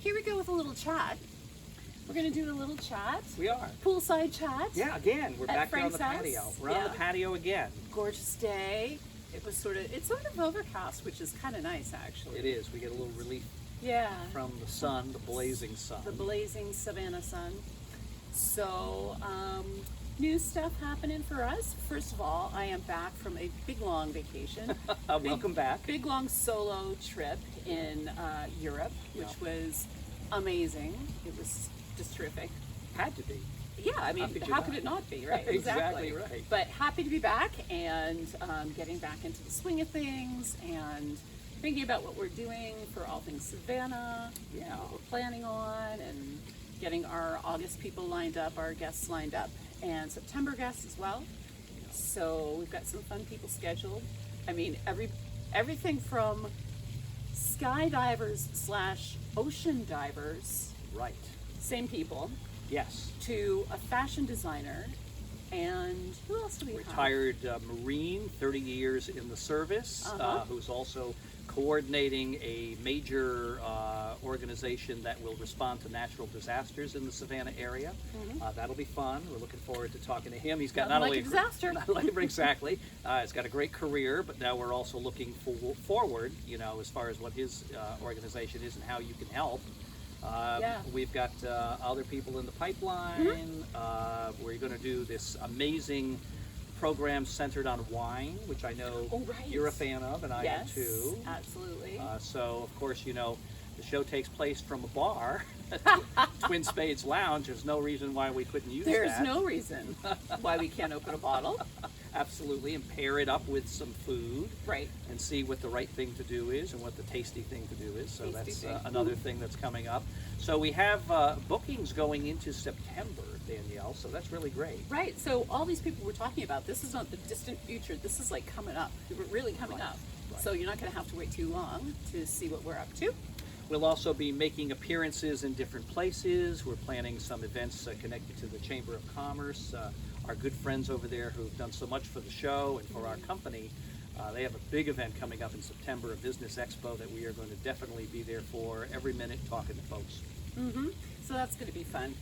here we go with a little chat. We're going to do a little chat. We are. Poolside chat. Yeah, again, we're back here on the Frank's patio. house. We're on the patio again. Gorgeous day. It's sort of overcast, which is kind of nice, actually. It is. We get a little relief Yeah. from the sun, the blazing sun. The blazing Savannah sun. So, new stuff happening for us. First of all, I am back from a big, long vacation. Welcome back. Big, long solo trip in Europe, which was amazing. It was just terrific. Had to be. Yeah, I mean, how could it not be, right? Exactly right. But happy to be back and getting back into the swing of things and thinking about what we're doing for All Things Savannah, what we're planning on, and getting our August people lined up, our guests lined up, and September guests as well. So we've got some fun people scheduled. I mean, everything from skydivers / ocean divers, Right. same people, Yes. to a fashion designer, and who else do we have? Retired Marine, 30 years in the service, who's also coordinating a major organization that will respond to natural disasters in the Savannah area. That'll be fun. We're looking forward to talking to him. He's got not only a disaster. Exactly. He's got a great career, but now we're also looking forward, as far as what his organization is and how you can help. We've got other people in the pipeline. We're going to do this amazing program centered on wine, which I know you're a fan of, and I am too. Absolutely. So, of course, the show takes place from a bar, Twin Spades Lounge. There's no reason why we couldn't use that. There's no reason why we can't open a bottle. Absolutely, and pair it up with some food. Right. And see what the right thing to do is and what the tasty thing to do is. So that's thing. another thing that's coming up. So we have bookings going into September, Danielle, so that's really great. Right, so all these people we're talking about, this is not the distant future, this is like coming up. We're really coming up. Right. So you're not going to have to wait too long to see what we're up to. We'll also be making appearances in different places. We're planning some events connected to the Chamber of Commerce. Our good friends over there who've done so much for the show and for our company, they have a big event coming up in September, a business expo that we are going to definitely be there for every minute talking to folks. So that's going to be fun.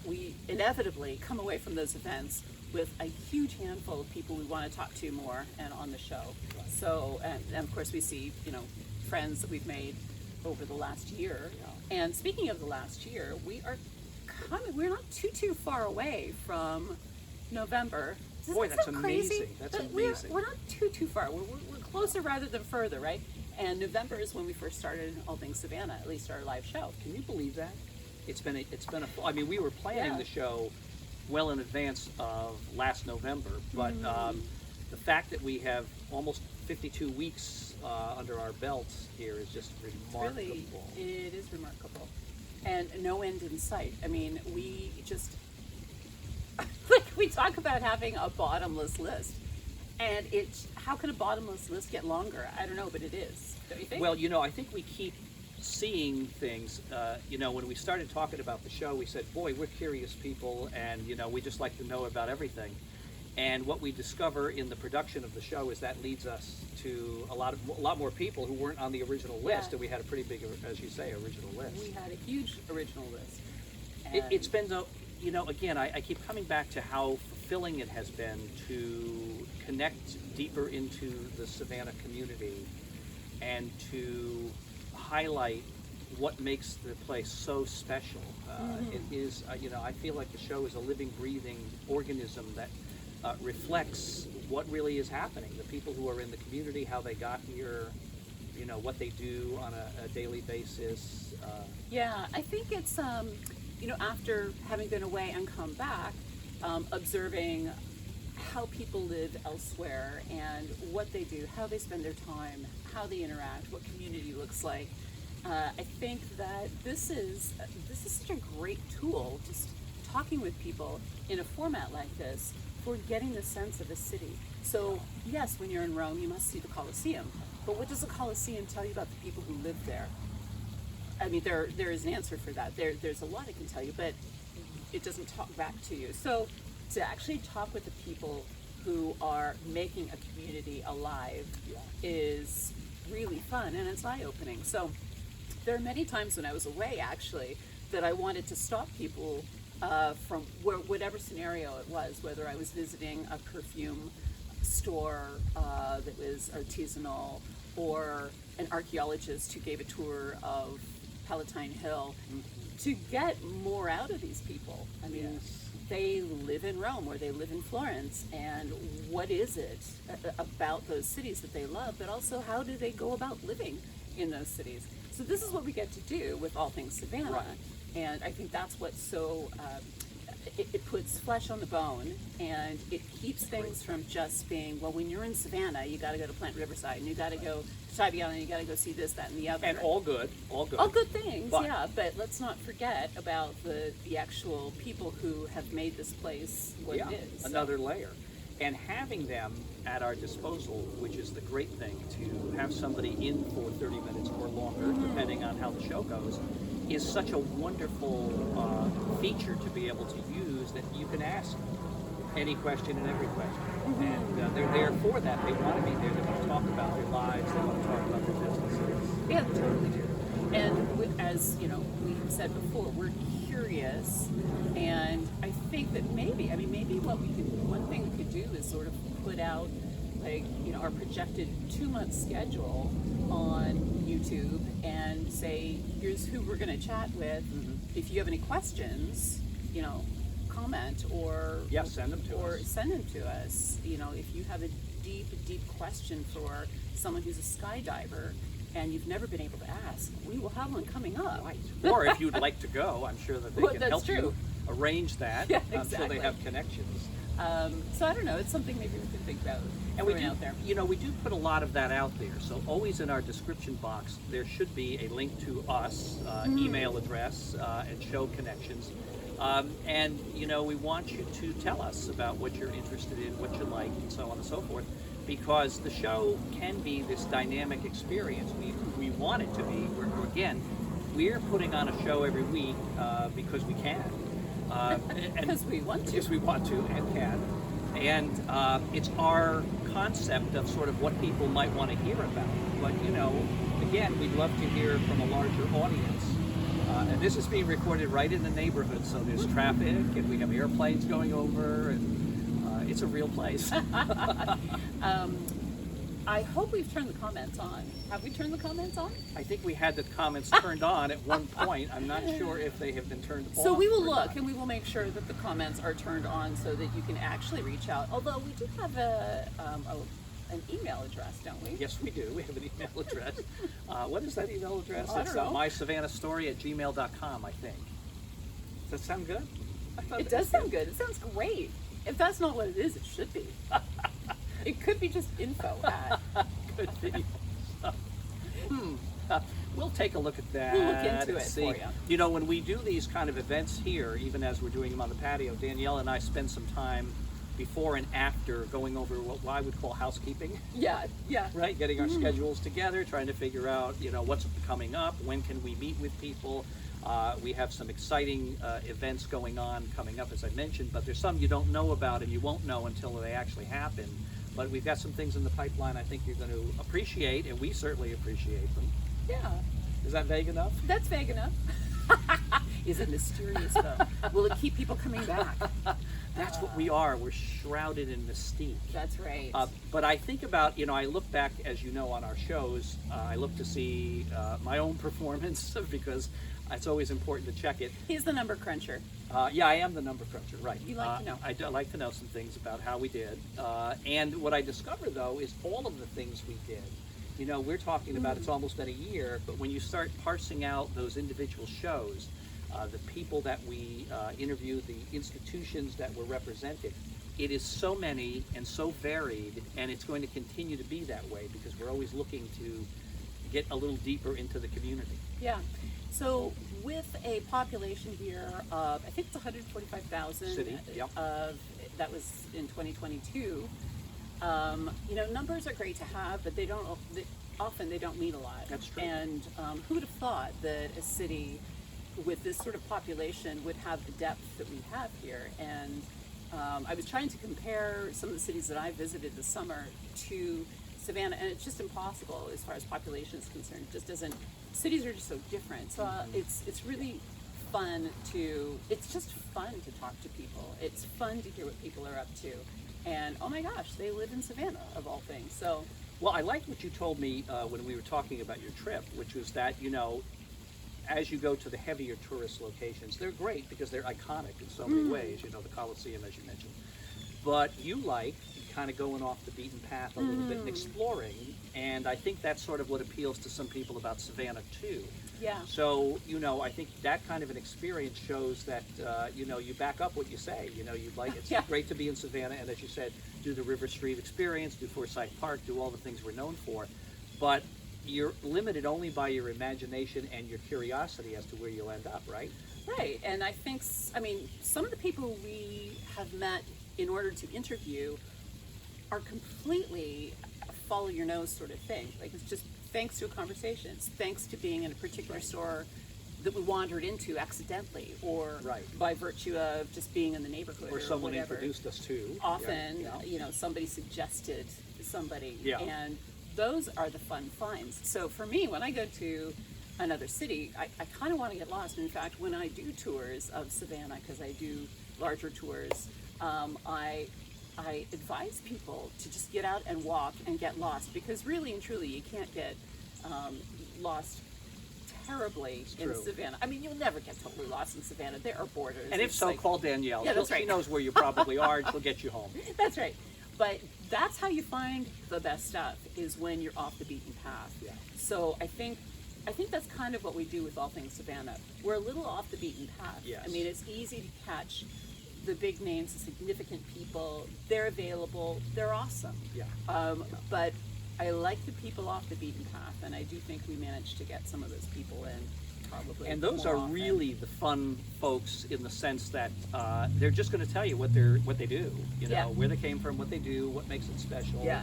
We inevitably come away from those events with a huge handful of people we want to talk to more and on the show. Right. So, and of course we see, friends that we've made over the last year. Yeah. And speaking of the last year, we're not too far away from November. Boy, that's so amazing. Crazy? That's But amazing. We're not too far. We're closer rather than further, right? And November is when we first started All Things Savannah, at least our live show. Can you believe that? It's been a. I mean, we were planning the show well in advance of last November, but the fact that we have almost 52 weeks under our belts here is just remarkable. It is remarkable, and no end in sight. I mean, we just we talk about having a bottomless list, and how can a bottomless list get longer? I don't know, but it is. Don't you think? Well, I think we keep seeing things. When we started talking about the show, we said, boy, we're curious people, and we just like to know about everything. And what we discover in the production of the show is that leads us to a lot more people who weren't on the original list, and we had a pretty big, as you say, original list. We had a huge original list. It's been, again, I keep coming back to how fulfilling it has been to connect deeper into the Savannah community and to highlight what makes the place so special. It is, I feel like the show is a living, breathing organism that reflects what really is happening. The people who are in the community, how they got here, what they do on a daily basis. Yeah, I think it's, after having been away and come back, observing how people live elsewhere and what they do, how they spend their time, how they interact, what community looks like. I think that this is such a great tool, just talking with people in a format like this for getting the sense of a city. So yes, when you're in Rome, you must see the Colosseum. But what does the Colosseum tell you about the people who live there? I mean, there is an answer for that. There's a lot it can tell you, but it doesn't talk back to you. So to actually talk with the people who are making a community alive is really fun, and it's eye-opening. So There are many times when I was away, actually, that I wanted to stop people from whatever scenario it was, whether I was visiting a perfume store that was artisanal, or an archaeologist who gave a tour of Palatine Hill, to get more out of these people. I mean, they live in Rome or they live in Florence, and what is it about those cities that they love, but also how do they go about living in those cities? So this is what we get to do with All Things Savannah. Right. And I think that's what's so, it puts flesh on the bone, and it keeps things from just being, well, when you're in Savannah, you got to go to Plant Riverside, and you got to go to Tybee Island, and you got to go see this, that, and the other. And all good, all good. All good things, But- yeah. But let's not forget about the actual people who have made this place what it is. Another layer. And having them at our disposal, which is the great thing, to have somebody in for 30 minutes or longer, depending on how the show goes, is such a wonderful feature to be able to use, that you can ask any question and every question. And they're there for that. They want to be there. They want to talk about their lives. They want to talk about their businesses. Yeah, they totally do. And as you know, we have said before, we're curious, and I think that maybe what we could, one thing we could do is sort of put out, like, you know, our projected 2-month schedule on YouTube and say, here's who we're going to chat with. If you have any questions, you know, comment or Send them to us. send them to us. You know, if you have a deep question for someone who's a skydiver and you've never been able to ask, we will have one coming up. Right. Or if you'd like to go, I'm sure that they Well, can that's help true. you arrange that. Yeah, I'm sure exactly. they have connections. So I don't know. It's something maybe we can think about. And we throwing do, out there. you know, we do put a lot of that out there. So always in our description box, there should be a link to us, email address, and show connections. And, you know, we want you to tell us about what you're interested in, what you like, and so on and so forth, because the show can be this dynamic experience. We want it to be. We're putting on a show every week because we can. Because we want to. Because we want to and can. And it's our concept of sort of what people might want to hear about. But, you know, again, we'd love to hear from a larger audience. And this is being recorded right in the neighborhood, so there's traffic, and we have airplanes going over, and it's a real place. I hope we've turned the comments on. Have we turned the comments on? I think we had the comments turned on at one point. I'm not sure if they have been turned off. So we will or look, not. and we will make sure that the comments are turned on so that you can actually reach out. Although we do have an email address, don't we? Yes, we do. We have an email address. What is that email address? I It's don't know. mysavannahstory@gmail.com, I think. Does that sound good? I thought It does sound good. It sounds great. If that's not what it is, it should be. It could be just info at. Could be. We'll take a look at that. We'll look into and it see. for you. You know, when we do these kind of events here, even as we're doing them on the patio, Danielle and I spend some time before and after going over what I would call housekeeping. Yeah. Right, getting our schedules together, trying to figure out, you know, what's coming up, when can we meet with people. We have some exciting events going on coming up, as I mentioned, but there's some you don't know about and you won't know until they actually happen. But we've got some things in the pipeline I think you're going to appreciate, and we certainly appreciate them. Yeah. Is that vague enough? That's vague enough. Is it mysterious though? Will it keep people coming back? That's what we are. We're shrouded in mystique. That's right. But I think about, you know, I look back, as you know, on our shows. I look to see my own performance because it's always important to check it. He's the number cruncher. Yeah, I am the number cruncher, right. You like to know. I do like to know some things about how we did. And what I discovered, though, is all of the things we did. You know, we're talking about it's almost been a year, but when you start parsing out those individual shows, the people that we interviewed, the institutions that were represented, it is so many and so varied, and it's going to continue to be that way because we're always looking to get a little deeper into the community. Yeah. So with a population here of, I think it's 145,000. City, yep. That was in 2022. You know, numbers are great to have, but often they don't mean a lot. That's true. And who would have thought that a city with this sort of population would have the depth that we have here? And I was trying to compare some of the cities that I visited this summer to Savannah, and it's just impossible as far as population is concerned. It just doesn't. Cities are just so different. So it's really fun to. It's just fun to talk to people. It's fun to hear what people are up to, and oh my gosh, they live in Savannah of all things. So. Well, I liked what you told me when we were talking about your trip, which was that, as you go to the heavier tourist locations, they're great because they're iconic in so many ways, the Coliseum, as you mentioned. But you like kind of going off the beaten path a little bit and exploring, and I think that's sort of what appeals to some people about Savannah, too. Yeah. So, I think that kind of an experience shows that, you back up what you say. It's great to be in Savannah, and as you said, do the River Street experience, do Forsyth Park, do all the things we're known for. But you're limited only by your imagination and your curiosity as to where you'll end up, right? Right, and I think, some of the people we have met in order to interview are completely follow your nose sort of thing. Like, it's just thanks to a conversation. It's thanks to being in a particular store that we wandered into accidentally, or by virtue of just being in the neighborhood, or someone whatever. Introduced us to. Often, somebody suggested somebody, and those are the fun finds. So for me, when I go to another city, I kind of want to get lost. In fact, when I do tours of Savannah, because I do larger tours, I advise people to just get out and walk and get lost, because really and truly you can't get lost terribly in Savannah. I mean, you'll never get totally lost in Savannah. There are borders. And if so, call Danielle. Yeah, that's right. She knows where you probably are, and she'll get you home. That's right. But that's how you find the best stuff, is when you're off the beaten path. Yeah. So I think that's kind of what we do with All Things Savannah. We're a little off the beaten path. Yes. I mean, it's easy to catch the big names, the significant people. They're available. They're awesome. Yeah. But I like the people off the beaten path, and I do think we managed to get some of those people in. Probably. And those more are often. really the fun folks, in the sense that they're just going to tell you what they do, where they came from, what they do, what makes it special. Yeah.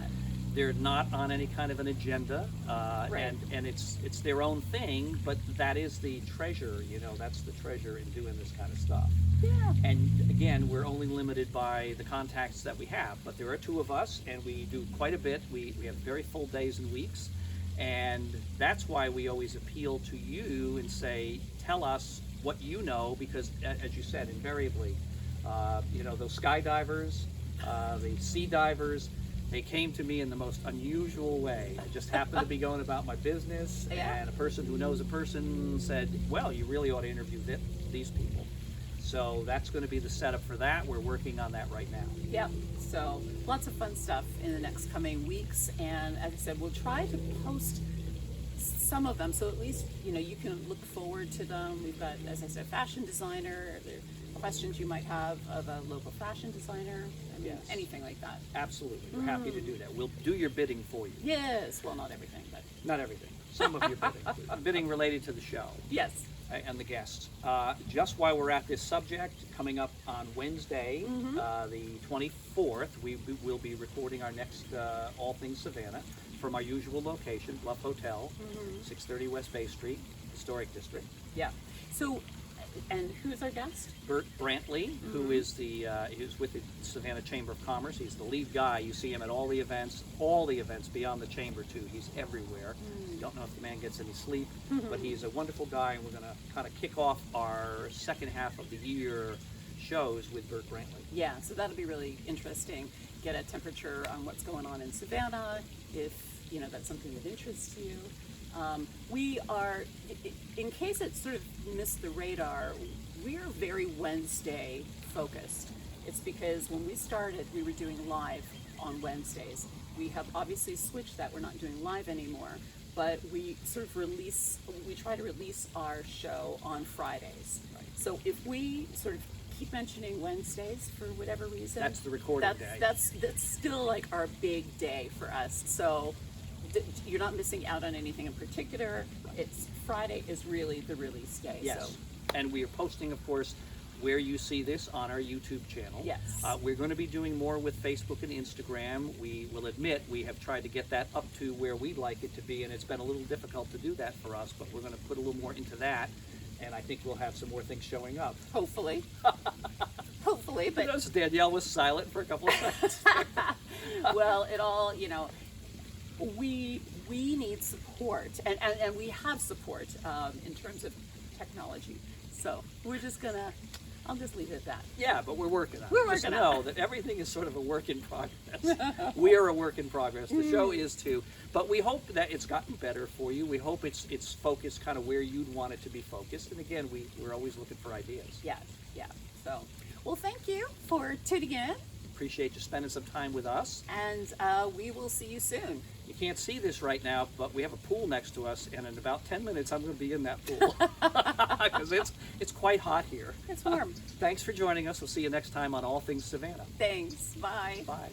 They're not on any kind of an agenda, and it's their own thing. But that is the treasure, that's the treasure in doing this kind of stuff. Yeah. And again, we're only limited by the contacts that we have. But there are two of us, and we do quite a bit. We have very full days and weeks. And that's why we always appeal to you and say, tell us what you know, because as you said, invariably, those skydivers, the sea divers, they came to me in the most unusual way. I just happened to be going about my business, and a person who knows a person said, well, you really ought to interview these people. So that's going to be the setup for that. We're working on that right now. Yep. So lots of fun stuff in the next coming weeks. And as I said, we'll try to post some of them, so at least, you can look forward to them. We've got, as I said, fashion designer, the questions you might have of a local fashion designer. I mean, anything like that. Absolutely. We're happy to do that. We'll do your bidding for you. Yes. Well, not everything, but. Not everything. Some of your bidding. Bidding related to the show. Yes. And the guests. Just while we're at this subject, coming up on Wednesday, the 24th, we will be recording our next All Things Savannah from our usual location, Bluff Hotel, 630 West Bay Street, Historic District. Yeah. So, and who's our guest? Bert Brantley, who is who's with the Savannah Chamber of Commerce. He's the lead guy. You see him at all the events beyond the chamber too. He's everywhere. Don't know if the man gets any sleep, but he's a wonderful guy, and we're going to kind of kick off our second half of the year shows with Bert Brantley. Yeah, so that'll be really interesting. Get a temperature on what's going on in Savannah, if that's something that interests you. We are, in case it sort of missed the radar, we're very Wednesday focused. It's because when we started, we were doing live on Wednesdays. We have obviously switched that. We're not doing live anymore, but we try to release our show on Fridays. Right. So if we sort of keep mentioning Wednesdays for whatever reason, that's the recording day. That's still like our big day for us. So you're not missing out on anything in particular. It's Friday is really the release day. Yes. So. And we are posting, of course, where you see this on our YouTube channel. Yes. We're going to be doing more with Facebook and Instagram. We will admit we have tried to get that up to where we'd like it to be, and it's been a little difficult to do that for us, but we're going to put a little more into that, and I think we'll have some more things showing up. Hopefully. Hopefully, but... Danielle was silent for a couple of seconds. Well, it all, we need support, and we have support in terms of technology. So we're just gonna, I'll just leave it at that. Yeah, but we're working on it. We're Just working on know that everything is sort of a work in progress. We are a work in progress. The show is too. But we hope that it's gotten better for you. We hope it's focused kind of where you'd want it to be focused. And again, we're always looking for ideas. Yes, yeah. So, well, thank you for tuning in, Appreciate you spending some time with us. and we will see you soon. You can't see this right now, but we have a pool next to us, and in about 10 minutes, I'm going to be in that pool because it's quite hot here. It's warm. Thanks for joining us. We'll see you next time on All Things Savannah. Thanks. Bye. Bye.